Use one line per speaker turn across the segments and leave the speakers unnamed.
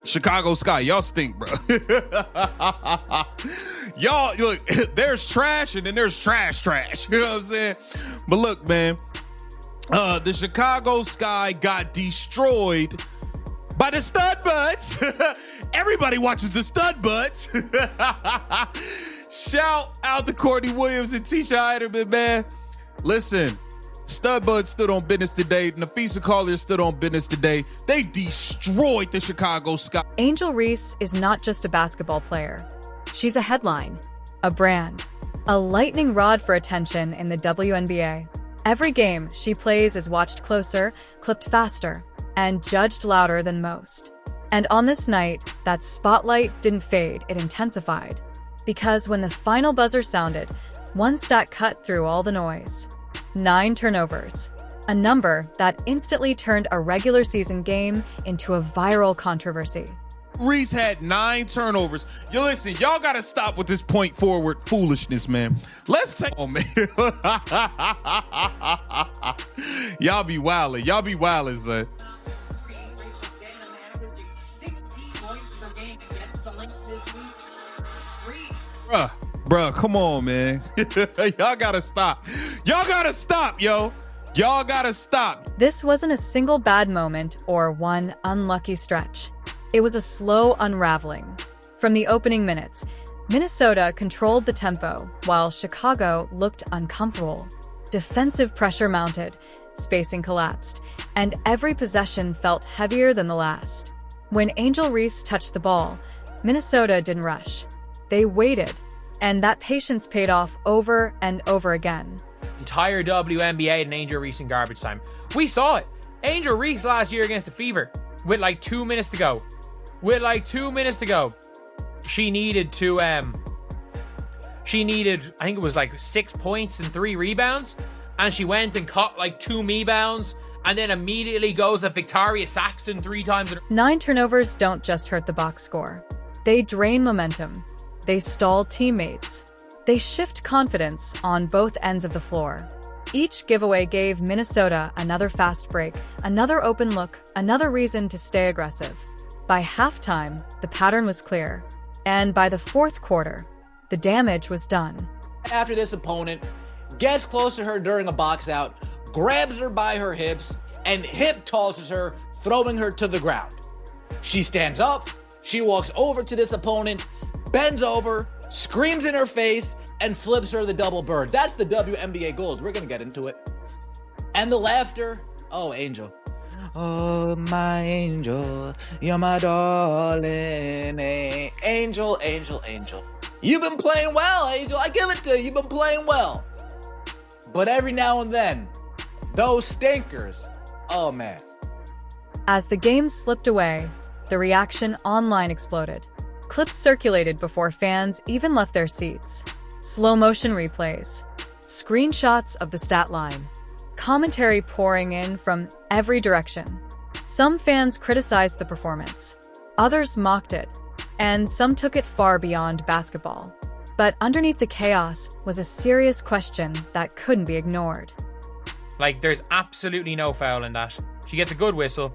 Chicago Sky, y'all stink, bro. Y'all, look, there's trash and then there's trash. You know what I'm saying? But look, man, the Chicago Sky got destroyed by the stud buds. Everybody watches the stud buds. Shout out to Courtney Williams and Tisha Eiderman, man. Listen, stud buds stood on business today. Nafisa Collier stood on business today. They destroyed the Chicago Sky.
Angel Reese is not just a basketball player. She's a headline, a brand, a lightning rod for attention in the WNBA. Every game she plays is watched closer, clipped faster, and judged louder than most. And on this night, that spotlight didn't fade, it intensified. Because when the final buzzer sounded, one stat cut through all the noise. 9 turnovers, a number that instantly turned a regular season game into a viral controversy.
Reese had 9 turnovers. Yo, listen, y'all gotta stop with this point forward foolishness, man. Let's take man. Y'all be wildin', son. Bruh, come on, man. Y'all gotta stop. Y'all gotta stop, yo. Y'all gotta stop.
This wasn't a single bad moment or one unlucky stretch. It was a slow unraveling. From the opening minutes, Minnesota controlled the tempo while Chicago looked uncomfortable. Defensive pressure mounted, spacing collapsed, and every possession felt heavier than the last. When Angel Reese touched the ball, Minnesota didn't rush. They waited, and that patience paid off over and over again.
Entire WNBA and Angel Reese in garbage time. We saw it. Angel Reese last year against the Fever with like 2 minutes to go. She needed to, I think it was like 6 points and 3 rebounds. And she went and caught like 2 rebounds and then immediately goes at Victoria Saxton 3 times.
9 turnovers don't just hurt the box score. They drain momentum. They stall teammates. They shift confidence on both ends of the floor. Each giveaway gave Minnesota another fast break, another open look, another reason to stay aggressive. By halftime, the pattern was clear. And by the fourth quarter, the damage was done.
After this opponent gets close to her during a box out, grabs her by her hips, and hip tosses her, throwing her to the ground. She stands up, she walks over to this opponent, bends over, screams in her face, and flips her the double bird. That's the WNBA gold. We're going to get into it. And the laughter. Oh, Angel. Oh, my angel. You're my darling. Angel, angel, angel. You've been playing well, Angel. I give it to you. You've been playing well. But every now and then, those stinkers. Oh, man.
As the game slipped away, the reaction online exploded. Clips circulated before fans even left their seats. Slow motion replays, screenshots of the stat line, commentary pouring in from every direction. Some fans criticized the performance, others mocked it, and some took it far beyond basketball. But underneath the chaos was a serious question that couldn't be ignored.
Like, there's absolutely no foul in that. She gets a good whistle,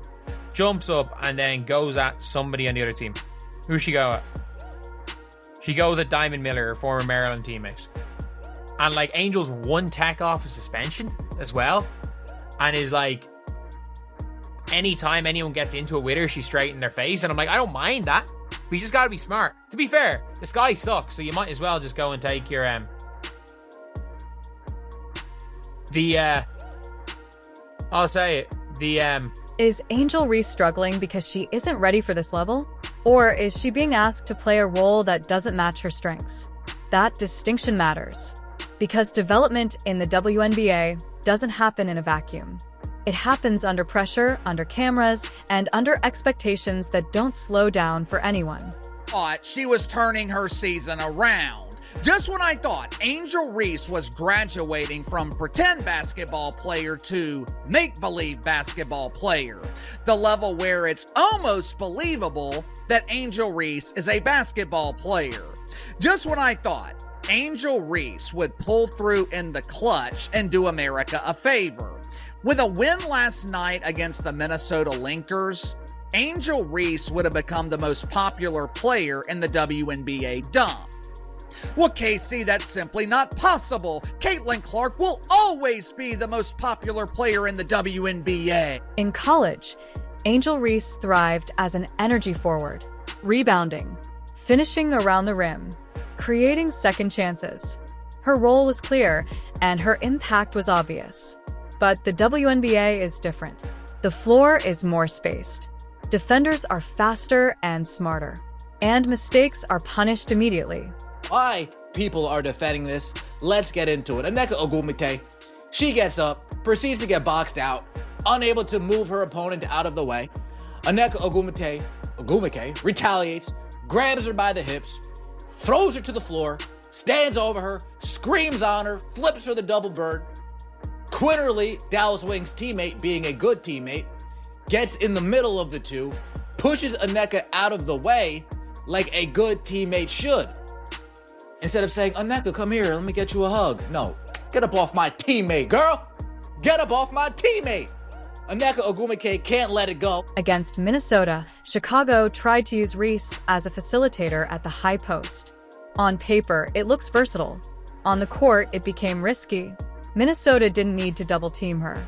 jumps up, and then goes at somebody on the other team. Who's she go at? She goes at Diamond Miller, her former Maryland teammate. And like, Angel's one tech off a suspension as well. And is like, anytime anyone gets into it with her, she's straight in their face. And I'm like, I don't mind that. But you just gotta be smart. To be fair, this guy sucks, so you might as well just go and take your I'll say it.
Is Angel Reese struggling because she isn't ready for this level? Or is she being asked to play a role that doesn't match her strengths? That distinction matters. Because development in the WNBA doesn't happen in a vacuum. It happens under pressure, under cameras, and under expectations that don't slow down for anyone.
Thought she was turning her season around. Just when I thought Angel Reese was graduating from pretend basketball player to make-believe basketball player, the level where it's almost believable that Angel Reese is a basketball player. Just when I thought Angel Reese would pull through in the clutch and do America a favor. With a win last night against the Minnesota Lynxers, Angel Reese would have become the most popular player in the WNBA dump. Well, Casey, that's simply not possible. Caitlin Clark will always be the most popular player in the WNBA.
In college, Angel Reese thrived as an energy forward, rebounding, finishing around the rim, creating second chances. Her role was clear, and her impact was obvious. But the WNBA is different. The floor is more spaced. Defenders are faster and smarter, and mistakes are punished immediately.
Why people are defending this, let's get into it. Nneka Ogwumike, she gets up, proceeds to get boxed out, unable to move her opponent out of the way. Nneka Ogwumike retaliates, grabs her by the hips, throws her to the floor, stands over her, screams on her, flips her the double bird. Quinterly, Dallas Wings' teammate, being a good teammate, gets in the middle of the two, pushes Nneka out of the way like a good teammate should. Instead of saying, Nneka, come here, let me get you a hug. No, get up off my teammate, girl. Get up off my teammate. Nneka Ogwumike can't let it go.
Against Minnesota, Chicago tried to use Reese as a facilitator at the high post. On paper, it looks versatile. On the court, it became risky. Minnesota didn't need to double-team her.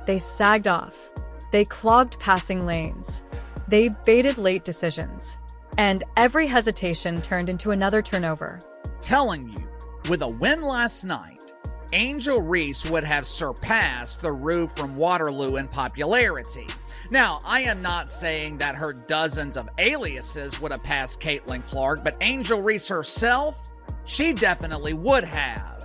They sagged off. They clogged passing lanes. They baited late decisions. And every hesitation turned into another turnover.
Telling you, with a win last night, Angel Reese would have surpassed the Rue from Waterloo in popularity. Now, I am not saying that her dozens of aliases would have passed Caitlin Clark, but Angel Reese herself, she definitely would have.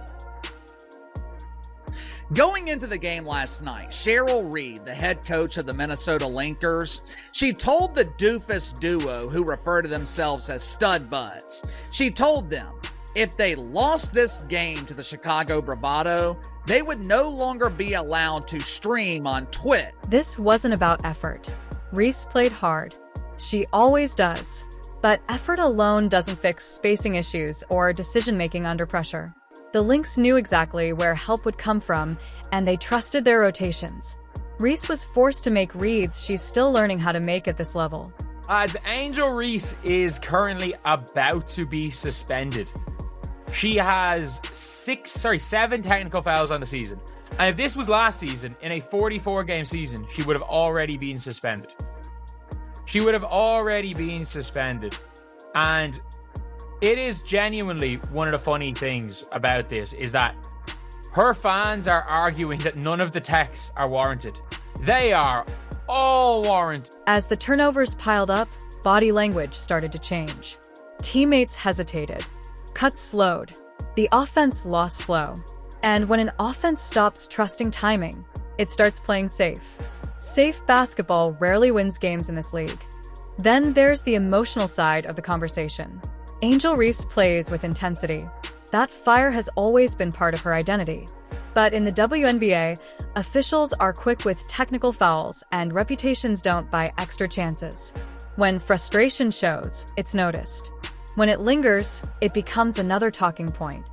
Going into the game last night, Cheryl Reed, the head coach of the Minnesota Lynxers, she told the doofus duo who refer to themselves as stud buds, she told them if they lost this game to the Chicago Bravado, they would no longer be allowed to stream on Twitch.
This wasn't about effort. Reese played hard. She always does. But effort alone doesn't fix spacing issues or decision-making under pressure. The Lynx knew exactly where help would come from, and they trusted their rotations. Reese was forced to make reads she's still learning how to make at this level.
As Angel Reese is currently about to be suspended. She has 7 technical fouls on the season. And if this was last season, in a 44-game season, she would have already been suspended. And it is genuinely one of the funny things about this is that her fans are arguing that none of the techs are warranted. They are all warranted.
As the turnovers piled up, body language started to change. Teammates hesitated. Cuts slowed. The offense lost flow. And when an offense stops trusting timing, it starts playing safe. Safe basketball rarely wins games in this league. Then there's the emotional side of the conversation. Angel Reese plays with intensity. That fire has always been part of her identity. But in the WNBA, officials are quick with technical fouls and reputations don't buy extra chances. When frustration shows, it's noticed. When it lingers, it becomes another talking point.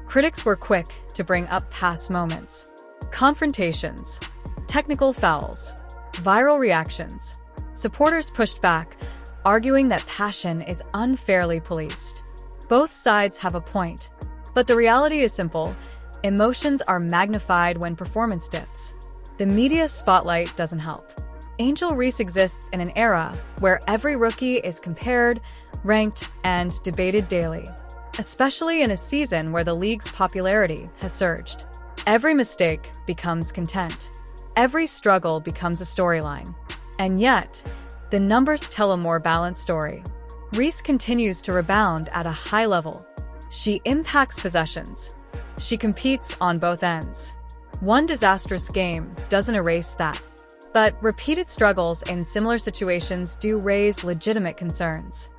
Critics were quick to bring up past moments. Confrontations, technical fouls, viral reactions. Supporters pushed back, arguing that passion is unfairly policed. Both sides have a point, but the reality is simple. Emotions are magnified when performance dips. The media spotlight doesn't help. Angel Reese exists in an era where every rookie is compared, ranked, and debated daily, especially in a season where the league's popularity has surged. Every mistake becomes content. Every struggle becomes a storyline. And yet, the numbers tell a more balanced story. Reese continues to rebound at a high level. She impacts possessions. She competes on both ends. One disastrous game doesn't erase that. But repeated struggles in similar situations do raise legitimate concerns.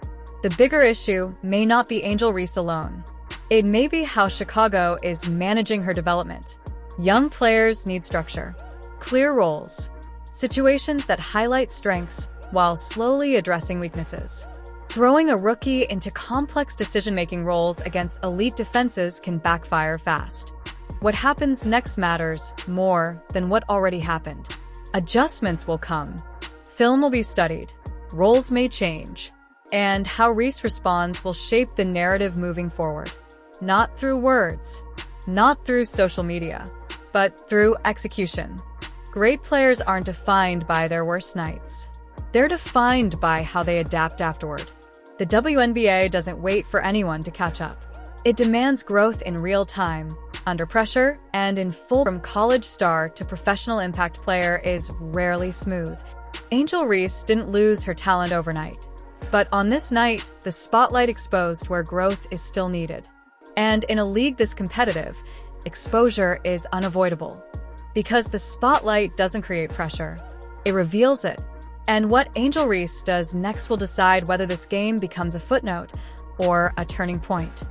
The bigger issue may not be Angel Reese alone. It may be how Chicago is managing her development. Young players need structure, clear roles, situations that highlight strengths while slowly addressing weaknesses. Throwing a rookie into complex decision-making roles against elite defenses can backfire fast. What happens next matters more than what already happened. Adjustments will come. Film will be studied. roles may change, and how Reese responds will shape the narrative moving forward. Not through words, not through social media, but through execution. Great players aren't defined by their worst nights. They're defined by how they adapt afterward. The WNBA doesn't wait for anyone to catch up. It demands growth in real time, under pressure, and in full. From college star to professional impact player is rarely smooth. Angel Reese didn't lose her talent overnight. But on this night, the spotlight exposed where growth is still needed. And in a league this competitive, exposure is unavoidable. Because the spotlight doesn't create pressure, it reveals it. And what Angel Reese does next will decide whether this game becomes a footnote or a turning point.